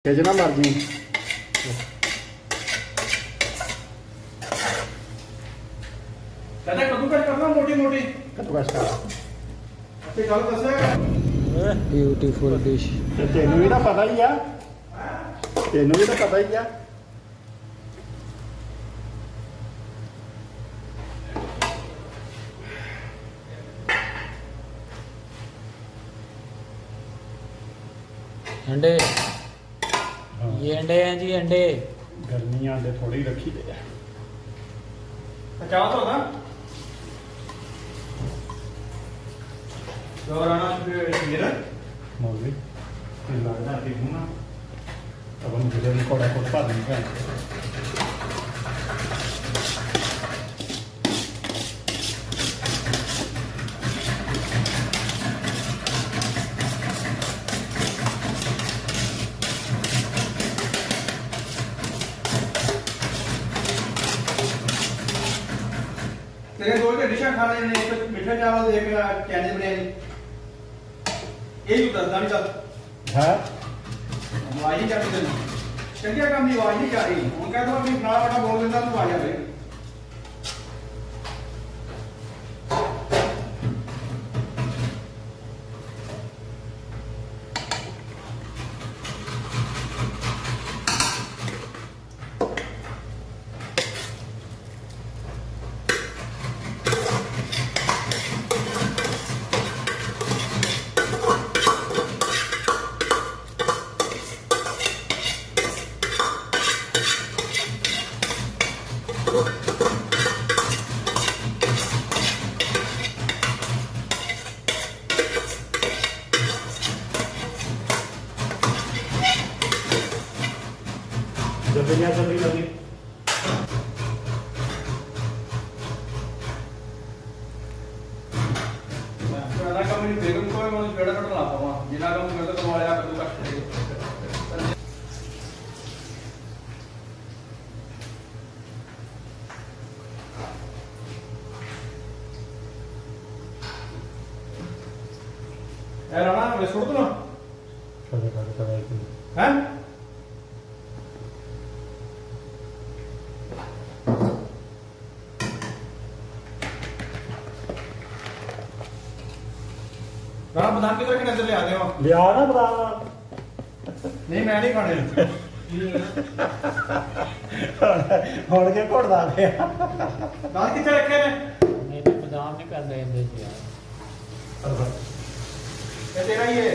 जितना मर्जी कद्दूकस करना मोटी मोटी कद्दूकस कर ब्यूटीफुल डिश तेनू भी ना पता ही है तेनू भी तो पता ही है अंडे ये अंडे हैं जी अंडे गर्मी अंडे थोड़ी रखी दे अच्छा तो ना दोराना मेरा मौली लगता है ठीक ना अब हम मुझे कोड़ा कोट पा देंगे तेरे दो के डिशा खाने ने एक मीठा चावल एक चाइनीज बिरयानी यही उतर दानी चल है आवाज ही जाती तेन चंगिया काम की आवाज नहीं जा रही हूं कहता मैं बड़ा बड़ा बोल देता तू आ जा रे जल्दी जल्दी ज्यादा काम नहीं बेगम को मैं बेड़ा कट लाता हूं जिना काम मैं तो तुम्हारे आप तो कष्ट है राणा मैं छोड़ दूं ना हैं राणा बादाम किधर के नजर ले आते हो लिया ना बता नहीं मैं नहीं खाने ਹੁਣ ਕੇ ਘੁੱਟਦਾ ਪਿਆ दाल कितने रखे ने नहीं तो बादाम नहीं कर रहे यार ये तेरा ही है